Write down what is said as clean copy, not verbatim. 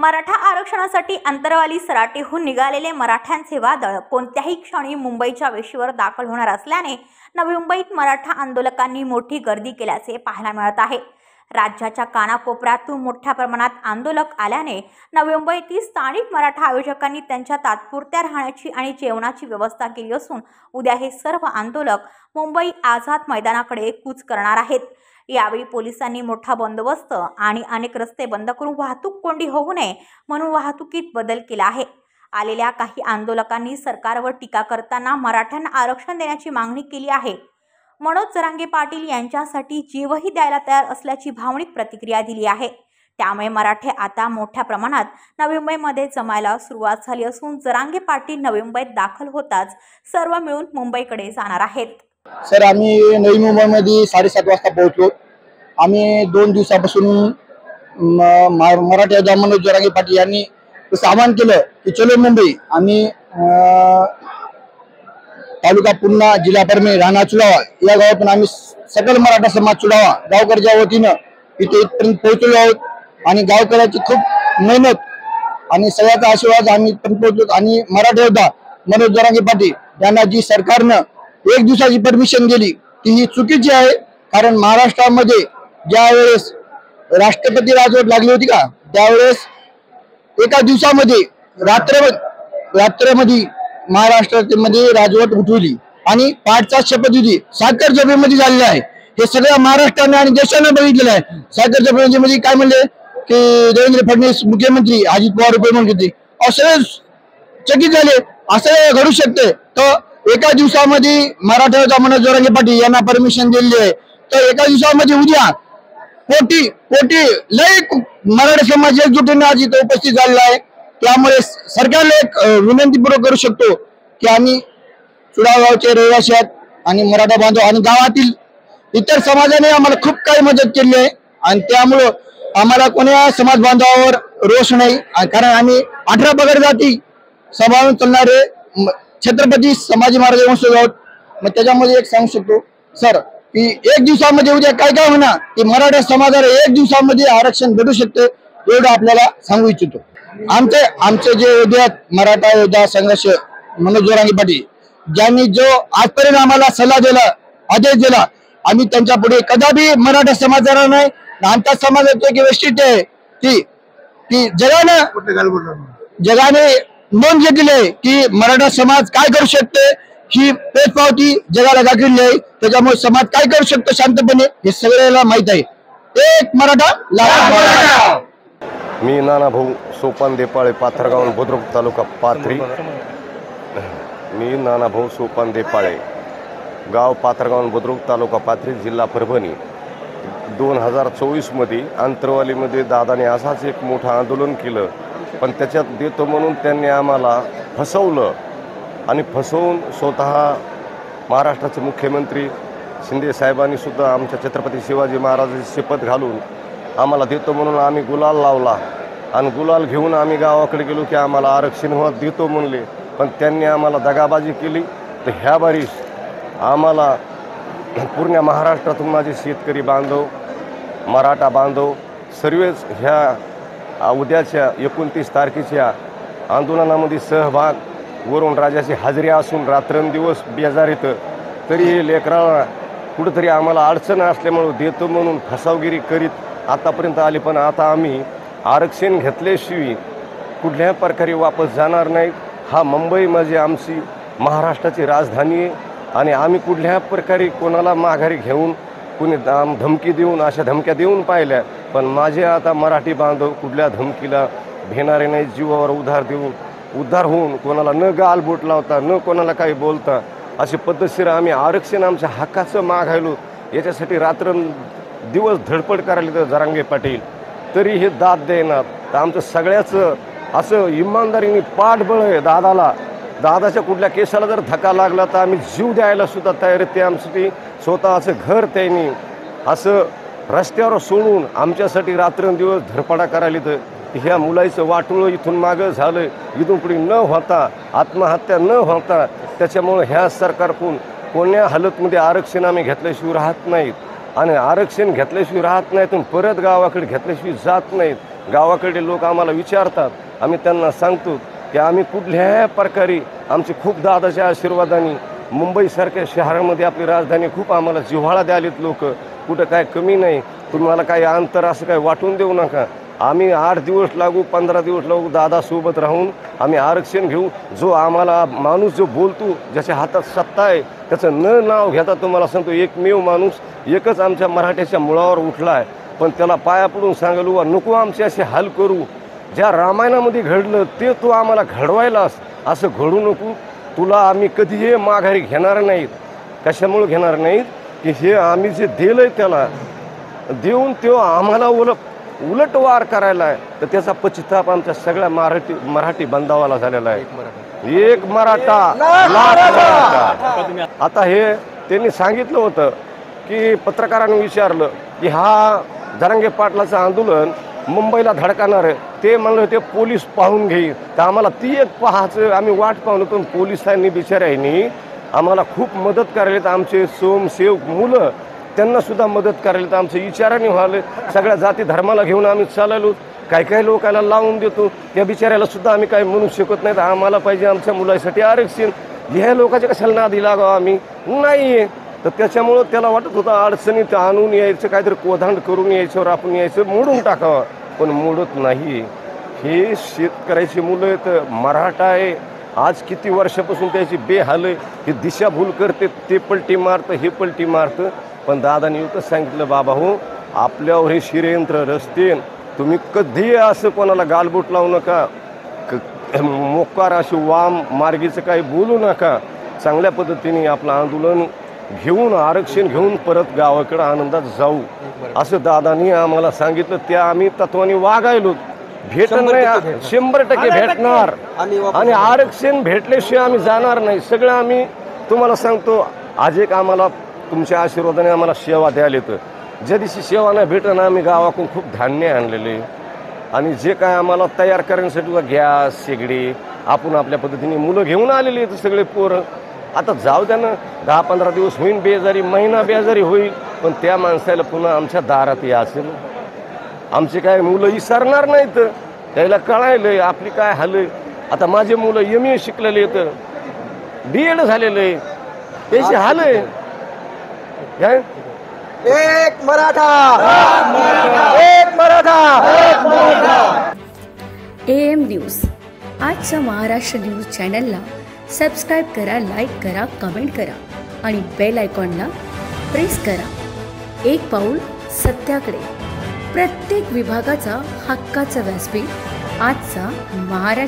मराठा आरक्षणासाठी अंतरवाली सराटीहून निघालेले मराठ्यांचे वादळ कोणत्याही क्षणी मुंबईच्या वेशीवर दाखल होणार असल्याने नवी मुंबईत मराठा आंदोलकांनी मोठी गर्दी केल्याचे पाहायला मिळत आहे। राज्याच्या कानाकोपऱ्यातून मोठ्या प्रमाणात आंदोलक आल्याने नवी मुंबईतील स्थानिक मराठा आयोजकांनी त्यांच्या तात्पुरत्या राहण्याची आणि जेवणाची व्यवस्था केली असून उद्या हे सर्व आंदोलक मुंबई आझाद मैदानाकडे कूच करणार आहेत। यावेळी पोलिसांनी मोठा बंदोबस्त आणि अनेक रस्ते बंद करून वाहतूक कोंडी होऊ नये म्हणून वाहतुकीत बदल केला आहे। आलेल्या काही आंदोलकांनी सरकारवर टीका करताना मराठ्यांना आरक्षण देण्याची मागणी केली आहे। मनोज जरांगे पाटील यांच्यासाठी जीवही द्यायला तयार असल्याची भावनिक प्रतिक्रिया दिली आहे। त्यामुळे मराठे आता मोठ्या प्रमाणात नवी मुंबईमध्ये जमायला सुरुवात झाली असून जरांगे पाटील नवी मुंबईत दाखल होताच सर्व मिळून मुंबईकडे जाणार आहेत। सर, आम्ही नवी मुंबईमध्ये 7:30 वाजता पोहोचलो। आम्ही 2 दिवसापासून मराठा मनोज जरांगे पाटील यांनी आवाहन केलं की चलो मुंबई। आम्ही तालुका पूर्णा, जिल्हा परभणी, राणा चुडावा या गावातून आम्ही सकल मराठा समाज चुडावा गावकऱ्याच्या वतीनं इथे इथपर्यंत पोहोचलो आहोत आणि गावकऱ्याची खूप मेहनत आणि सगळ्याचा आशीर्वाद आम्ही इथपर्यंत पोहोचलो। आणि मराठा योद्धा मनोज जरांगे पाटील यांना जी सरकारनं 1 दिवसाची परमिशन दिली ती ही चुकीची आहे। कारण महाराष्ट्रामध्ये ज्या वेळेस राष्ट्रपती राजवट लागली होती का त्यावेळेस एका दिवसामध्ये रात्रमध्ये महाराष्ट्रामध्ये राजवट उठवली आणि पाठचा शपथविधी साखर जत्रेमध्ये झालेला आहे। हे सगळ्या महाराष्ट्राने आणि देशाने बघितलेलं आहे। साखर जत्रेमध्ये काय म्हणले की देवेंद्र फडणवीस मुख्यमंत्री, अजित पवार उपमुख्यमंत्री, असे चकित झाले। असं घडू शकते तर एका दिवसामध्ये मराठा मनोज जरांगे पाटील यांना परमिशन दिलेली आहे तर एका दिवसामध्ये उद्या कोटी लय मराठा समाज एकजुटीने आज इथे उपस्थित झालेला आहे। त्यामुळे सरकारला एक विनंतीपूर्वक करू शकतो की आम्ही चुडागावचे रहिवासी आहेत आणि मराठा बांधव आणि गावातील इतर समाजाने आम्हाला खूप काही मदत केली आहे आणि त्यामुळं आम्हाला कोणत्या समाज बांधवावर रोष नाही। कारण आम्ही 18 पगड जाती सांभाळून चालणारे छत्रपती संभाजी महाराज वंशज आहोत। मग त्याच्यामध्ये एक सांगू शकतो सर की 1 दिवसामध्ये उद्या काय होणार की मराठा समाजाला 1 दिवसामध्ये आरक्षण भेटू शकते एवढं आपल्याला सांगू इच्छितो। आमचे जे योद्धे मराठा योद्धा संघर्ष मनोज जरांगे पाटील ज्यांनी जो आजपर्यंत आम्हाला सल्ला दिला, आदेश दिला, आम्ही त्यांच्या पुढे कदापि मराठा समाजाला नाही। आमच्या समाजाची एक वैशिष्ट्य आहे की जगाने नोंद घेतली आहे की मराठा समाज काय करू शकते ही पेचपावती जगाला दाखवली आहे। त्याच्यामुळे समाज काय करू शकतो शांतपणे हे सगळ्याला माहित आहे। एक मराठा लाख। मी नानाभाऊ सोपान देपाळे, पाथरगाव, बुद्रुक तालुका पाथरी। मी नानाभाऊ सोपान देपाळे, गाव पाथरगाव, बुद्रुक तालुका पाथरी, जिल्हा परभणी। 2024 मध्ये अंतरवालीमध्ये दादाने असाच एक मोठं आंदोलन केलं पण त्याच्यात देतो म्हणून त्यांनी आम्हाला फसवलं आणि फसवून स्वतः महाराष्ट्राचे मुख्यमंत्री शिंदे साहेबांनी सुद्धा आमच्या छत्रपती शिवाजी महाराजांची शपथ घालून आम्हाला देतो म्हणून आम्ही गुलाल लावला आणि गुलाल घेऊन आम्ही गावाकडे गेलो की आम्हाला आरक्षण देतो म्हणले पण त्यांनी आम्हाला दगाबाजी केली। तर ह्या बारीस आम्हाला पूर्ण महाराष्ट्रातून माझे शेतकरी बांधव, मराठा बांधव सर्वच ह्या उद्याच्या 29 तारखेच्या आंदोलनामध्ये सहभाग वरून राजाची हाजरी असून रात्रंदिवस बेजार येतं तरी हे लेकराला कुठंतरी आम्हाला अडचण असल्यामुळं देतो म्हणून फसावगिरी करीत आतापर्यंत आले। पण आता आम्ही आरक्षण घेतल्याशिवाय कुठल्याही प्रकारे वापस जाणार नाही। हा मुंबई म्हणजे आमची महाराष्ट्राची राजधानी आहे आणि आम्ही कुठल्याही प्रकारे कोणाला माघारी घेऊन कुणी धमकी देऊन अशा धमक्या देऊन पाहिल्या पण माझे आता मराठी बांधव कुठल्या धमकीला भेणारे नाही। जीवावर उद्धार होऊन कोणाला न गालबोट लावता न कोणाला काही बोलता अशी पद्धतशीर आम्ही आरक्षण आमच्या हक्काचं मागायलो। याच्यासाठी रात्रंदिवस धडपड करायला तर जरांगे पाटील तरी हे दाद देणार। तर आमचं सगळ्याचं असं इमानदारीने पाठबळ आहे दादाच्या कुठल्या केसाला जर धक्का लागला तर आम्ही जीव द्यायला सुद्धा तयार आहे। ते आमच्यासाठी स्वतःचं घर त्यांनी असं रस्त्यावर सोडून आमच्यासाठी रात्रंदिवस धडपडा करायला तर ह्या मुलाचं वाटोळं इथून मागं झालं इथून पुढे न होता आत्महत्या न होता त्याच्यामुळे ह्या सरकारकडून कोण्या हालतमध्ये आरक्षण आम्ही घेतल्याशिवाय राहत नाहीत आणि आरक्षण घेतल्याशिवाय राहत नाहीत परत गावाकडे घेतल्याशिवाय जात नाहीत। गावाकडे लोक आम्हाला विचारतात, आम्ही त्यांना सांगतो की आम्ही कुठल्याही प्रकारे आमचे खूप दादाच्या आशीर्वादाने मुंबईसारख्या शहरामध्ये आपली राजधानी खूप आम्हाला जिव्हाळा द्यालेत लोक, कुठं काय कमी नाही, तुम्हाला काही अंतर असं काही वाटून देऊ नका. आम्ही 8 दिवस लागू 15 दिवस लागू दादासोबत राहून आम्ही आरक्षण घेऊ. जो आम्हाला माणूस जो बोलतो, ज्याच्या हातात सत्ता आहे, त्याचं नाव घेता तुम्हाला सांगतो एकमेव माणूस एकच आमच्या मराठ्याच्या मुळावर उठला आहे. पण त्याला पाया पडून सांगलो, नको आमचे असे हाल करू, ज्या रामायणामध्ये घडलं ते तू आम्हाला घडवायलास, असं घडू नको. तुला आम्ही कधीही माघारी घेणार नाहीत. कशामुळे घेणार नाहीत की हे आम्ही जे दिलंय त्याला देऊन तो आम्हाला उलट वार करायला आहे, तर त्याचा पश्चाताप आमच्या सगळ्या मराठी बांधवाला झालेला आहे. एक मराठा लाख मराठा. आता हे त्यांनी सांगितलं होतं की पत्रकारांनी विचारलं की हा जरांगे पाटलाचं आंदोलन मुंबईला धडकणार आहे, ते म्हणलं ते पोलीस पाहून घेईल. तर आम्हाला ती एक पाहायचं आम्ही वाट पाहून होतो. पोलिसांनी बिचाऱ्यांनी आम्हाला खूप मदत करायला, आमचे सोमसेवक मुलं त्यांना सुद्धा मदत करायला, आमचं विचाराने व्हायला, सगळ्या जाती धर्माला घेऊन आम्ही चाललो. काही लोकांना लावून देतो, त्या बिचाऱ्याला सुद्धा आम्ही काही म्हणू शकत नाही. आम्हाला पाहिजे आमच्या मुलासाठी आरक्षण. ह्या लोकांच्या कशाला नादी लागावं आम्ही नाही. तर त्याच्यामुळं त्याला वाटत होतं अडचणीत आणून यायचं, काहीतरी कोधांड करून यायच्यावर आपण यायचं, मोडून टाकावं, पण मोडत नाही. हे शेतकऱ्याची मुलं आहेत, मराठा आहे. आज किती वर्षापासून त्याची बेहाल आहे. हे दिशाभूल करते, ते पलटी मारतं, हे पलटी मारतं. पण दादानी एकच सांगितलं, बाबा हो, आपल्यावर हे षडयंत्र रचते, तुम्ही कधी असं कोणाला गालबोट लावू नका, मोकार अशी वाम मार्गीचं काही बोलू नका. चांगल्या पद्धतीने आपलं आंदोलन घेऊन आरक्षण घेऊन परत गावाकडे आनंदात जाऊ, असं दादानी आम्हाला सांगितलं. त्या आम्ही तत्वाने वागायलो. भेटणार 100% भेटणार आणि आरक्षण भेटल्याशिवाय आम्ही जाणार नाही. सगळं आम्ही तुम्हाला सांगतो. आज एक आम्हाला तुमच्या आशीर्वादाने आम्हाला सेवा द्यायला येतं. ज्या दिवशी सेवा नाही भेटणं, आम्ही गावाकडून खूप धान्य आणलेले आणि जे काय आम्हाला तयार करण्यासाठी गॅस शेगडी आपण आपल्या पद्धतीने मुलं घेऊन आलेली आहेत सगळे पोरं. आता जाऊ द्या ना, 10-15 दिवस होईल बेजारी, महिना बेजारी होईल, पण त्या माणसाला पुन्हा आमच्या दारात यायचं. आमचे काय मुलं विसरणार नाहीत, त्याला कळायलं आपली काय हाल. आता माझे मुलं MA शिकलेले आहेत, BEd झालेलं आहे, त्याची हाल आहे. एक मराठा, एक मराठा. AM न्यूज आजच्या महाराष्ट्र न्यूज चॅनलला सबस्क्राईब करा, लाईक करा, कमेंट करा आणि बेल आयकॉनला प्रेस करा. एक पाऊल सत्याकडे, प्रत्येक विभागाचा हक्काचा व्यासपीठ आजचा महाराष्ट्र